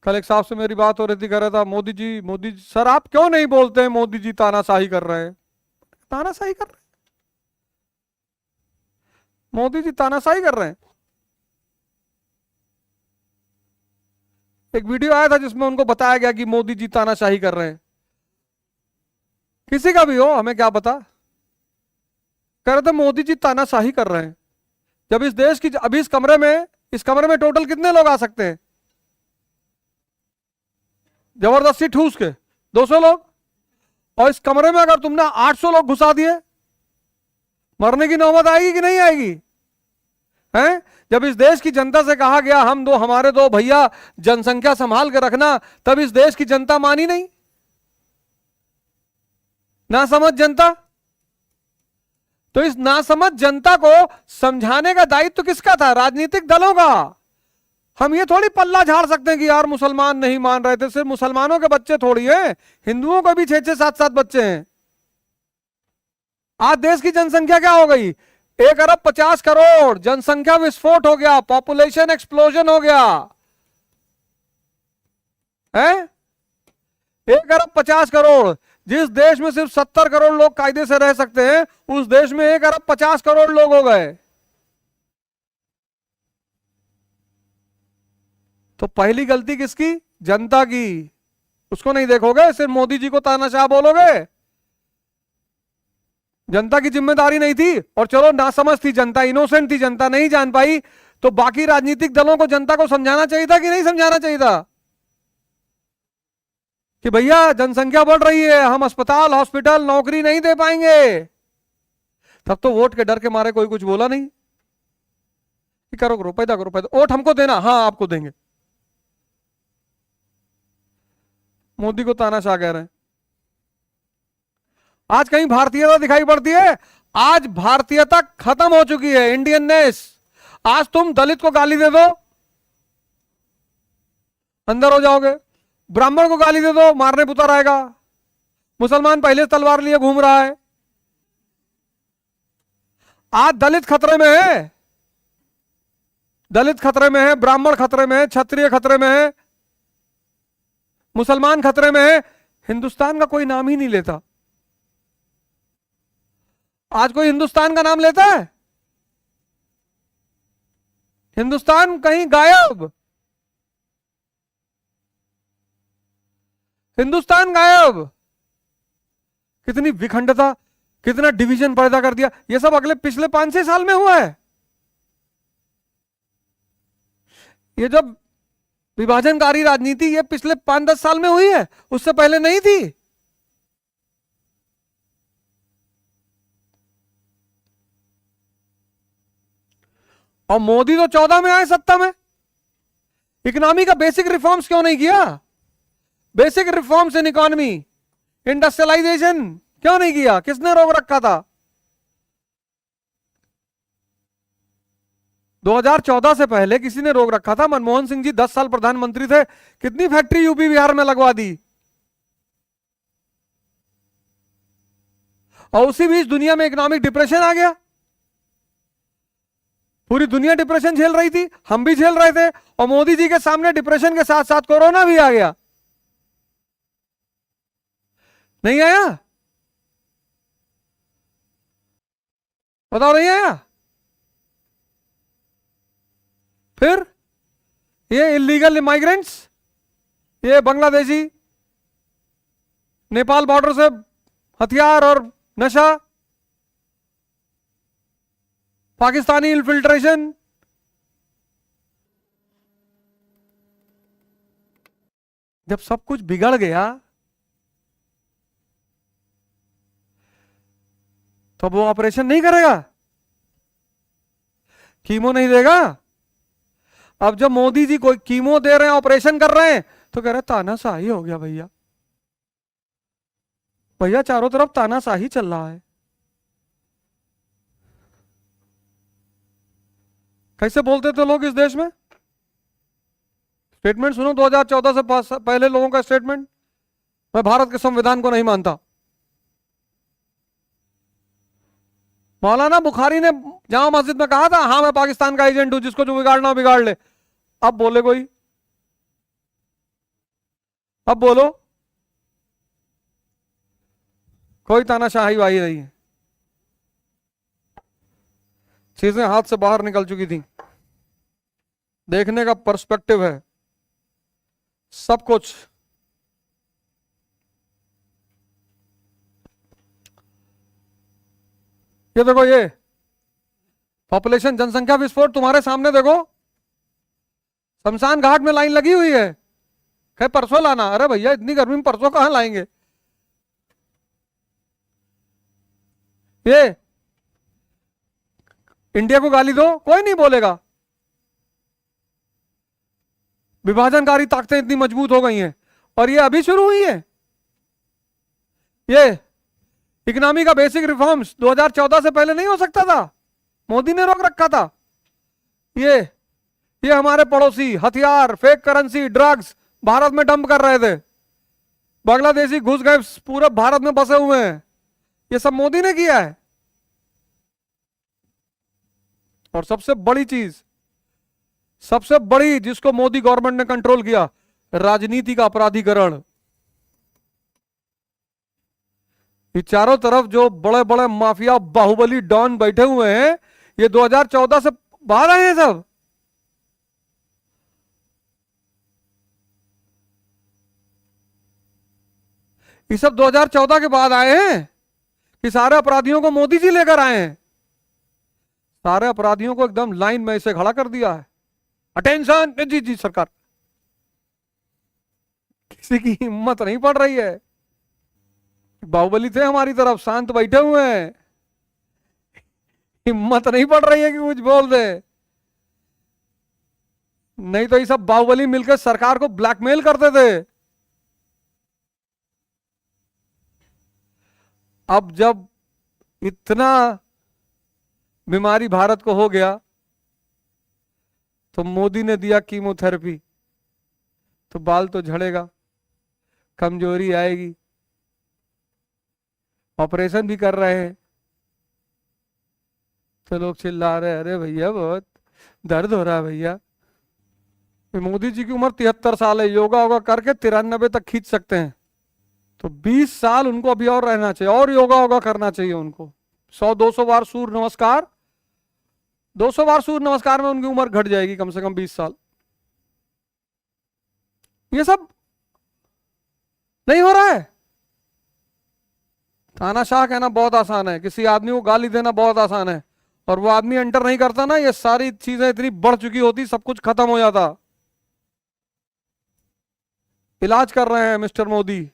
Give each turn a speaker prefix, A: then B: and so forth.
A: कल एक साहब से मेरी बात हो रही थी, कह रहा था मोदी जी सर आप क्यों नहीं बोलते हैं मोदी जी तानाशाही कर रहे हैं। तानाशाही कर रहे हैं? मोदी जी तानाशाही कर रहे हैं? एक वीडियो आया था जिसमें उनको बताया गया कि मोदी जी तानाशाही कर रहे हैं। किसी का भी हो हमें क्या पता, कह रहे थे मोदी जी तानाशाही कर रहे हैं। जब इस देश की अभी इस कमरे में टोटल कितने लोग आ सकते हैं? जबरदस्ती ठूस के 200 लोग। और इस कमरे में अगर तुमने 800 लोग घुसा दिए, मरने की नौबत आएगी कि नहीं आएगी? हैं? जब इस देश की जनता से कहा गया हमारे दो भैया जनसंख्या संभाल के रखना, तब इस देश की जनता मानी नहीं? ना समझ जनता। तो इस नासमझ जनता को समझाने का दायित्व किसका था? राजनीतिक दलों का। हम ये थोड़ी पल्ला झाड़ सकते हैं कि यार मुसलमान नहीं मान रहे थे, सिर्फ मुसलमानों के बच्चे थोड़ी हैं, हिंदुओं को भी 6-6 7-7 बच्चे हैं। आज देश की जनसंख्या क्या हो गई? 1 अरब 50 करोड़। जनसंख्या विस्फोट हो गया, पॉपुलेशन एक्सप्लोजन हो गया है। 1 अरब 50 करोड़। जिस देश में सिर्फ 70 करोड़ लोग कायदे से रह सकते हैं, उस देश में 1 अरब 50 करोड़ लोग हो गए। तो पहली गलती किसकी? जनता की। उसको नहीं देखोगे, सिर्फ मोदी जी को तानाशाह बोलोगे। जनता की जिम्मेदारी नहीं थी, और चलो नासमझ थी जनता, इनोसेंट थी जनता, नहीं जान पाई, तो बाकी राजनीतिक दलों को जनता को समझाना चाहिए था कि नहीं समझाना चाहिए था कि भैया जनसंख्या बढ़ रही है, हम अस्पताल हॉस्पिटल नौकरी नहीं दे पाएंगे। तब तो वोट के डर के मारे कोई कुछ बोला नहीं कि करो पैदा करो पैदा, वोट हमको देना, हाँ आपको देंगे। मोदी को तानाशाह कह रहे हैं। आज कहीं भारतीयता दिखाई पड़ती है? आज भारतीयता खत्म हो चुकी है, इंडियननेस। आज तुम दलित को गाली दे दो, अंदर हो जाओगे। ब्राह्मण को गाली दे दो, मारने पुतर आएगा। मुसलमान पहले तलवार लिए घूम रहा है। आज दलित खतरे में है, दलित खतरे में है, ब्राह्मण खतरे में है, क्षत्रिय खतरे में है, मुसलमान खतरे में है। हिंदुस्तान का कोई नाम ही नहीं लेता। आज कोई हिंदुस्तान का नाम लेता है? हिंदुस्तान कहीं गायब। हिंदुस्तान गायब। कितनी विखंडता, कितना डिवीजन पैदा कर दिया। यह सब अगले पिछले 5-6 साल में हुआ है। ये जब विभाजनकारी राजनीति ये पिछले 5-10 साल में हुई है, उससे पहले नहीं थी। और मोदी तो 14 में आए सत्ता में। इकोनॉमी का बेसिक रिफॉर्म्स क्यों नहीं किया? Basic reforms in economy, industrialization क्यों नहीं किया? किसने रोक रखा था? 2014 से पहले किसी ने रोक रखा था? मनमोहन सिंह जी 10 साल प्रधानमंत्री थे, कितनी फैक्ट्री यूपी बिहार में लगवा दी। और उसी बीच दुनिया में इकोनॉमिक डिप्रेशन आ गया। पूरी दुनिया डिप्रेशन झेल रही थी, हम भी झेल रहे थे, और मोदी जी के सामने डिप्रेशन के साथ साथ कोरोना भी आ गया। नहीं आया? बताओ, नहीं आया? फिर ये इलीगल इमाइग्रेंट्स, ये बांग्लादेशी, नेपाल बॉर्डर से हथियार और नशा, पाकिस्तानी इन्फिल्ट्रेशन। जब सब कुछ बिगड़ गया, तो वो ऑपरेशन नहीं करेगा, कीमो नहीं देगा। अब जब मोदी जी कोई कीमो दे रहे हैं, ऑपरेशन कर रहे हैं, तो कह रहे तानाशाही हो गया भैया। भैया चारों तरफ तानाशाही चल रहा है। कैसे बोलते थे लोग इस देश में? स्टेटमेंट सुनो 2014 से पहले लोगों का स्टेटमेंट। मैं भारत के संविधान को नहीं मानता। मौलाना बुखारी ने जामा मस्जिद में कहा था, हाँ मैं पाकिस्तान का एजेंट हूं, जिसको जो बिगाड़ना हो बिगाड़ ले। अब बोले कोई अब बोलो, कोई तानाशाही वाही नहीं है, चीजें हाथ से बाहर निकल चुकी थी, देखने का पर्सपेक्टिव है सब कुछ। ये देखो, ये पॉपुलेशन, जनसंख्या विस्फोट तुम्हारे सामने देखो, शमशान घाट में लाइन लगी हुई है, कहे परसों लाना। अरे भैया इतनी गर्मी में परसों कहां लाएंगे? ये इंडिया को गाली दो, कोई नहीं बोलेगा। विभाजनकारी ताकतें इतनी मजबूत हो गई हैं, और ये अभी शुरू हुई है। ये इकोनॉमी का बेसिक रिफॉर्म्स 2014 से पहले नहीं हो सकता था, मोदी ने रोक रखा था। ये हमारे पड़ोसी हथियार, फेक करेंसी, ड्रग्स भारत में डंप कर रहे थे, बांग्लादेशी घुस गए पूरे भारत में बसे हुए हैं, ये सब मोदी ने किया है। और सबसे बड़ी चीज, सबसे बड़ी जिसको मोदी गवर्नमेंट ने कंट्रोल किया, राजनीति का अपराधीकरण। ये चारों तरफ जो बड़े बड़े माफिया बाहुबली डॉन बैठे हुए हैं, ये 2014 से बाहर आए हैं सब। ये सब 2014 के बाद आए हैं कि सारे अपराधियों को मोदी जी लेकर आए हैं, सारे अपराधियों को एकदम लाइन में इसे खड़ा कर दिया है। अटेंशन, जी जी सरकार। किसी की हिम्मत नहीं पड़ रही है। बाहुबली थे हमारी तरफ, शांत बैठे हुए हैं, हिम्मत नहीं पड़ रही है कि कुछ बोल दे। नहीं तो ये सब बाहुबली मिलकर सरकार को ब्लैकमेल करते थे। अब जब इतना बीमारी भारत को हो गया, तो मोदी ने दिया कीमोथेरेपी, तो बाल तो झड़ेगा, कमजोरी आएगी, ऑपरेशन भी कर रहे हैं, तो लोग चिल्ला रहे, अरे भैया बहुत दर्द हो रहा है भैया। मोदी जी की उम्र 73 साल है, योगा होगा करके 93 तक खींच सकते हैं, तो 20 साल उनको अभी और रहना चाहिए, और योगा होगा करना चाहिए उनको। 100-200 बार सूर्य नमस्कार, 200 बार सूर्य नमस्कार में उनकी उम्र घट जाएगी कम से कम 20 साल। ये सब नहीं हो रहा है। तानाशाह कहना बहुत आसान है, किसी आदमी को गाली देना बहुत आसान है, और वो आदमी एंटर नहीं करता ना, ये सारी चीजें इतनी बढ़ चुकी होती, सब कुछ खत्म हो जाता। इलाज कर रहे हैं मिस्टर मोदी।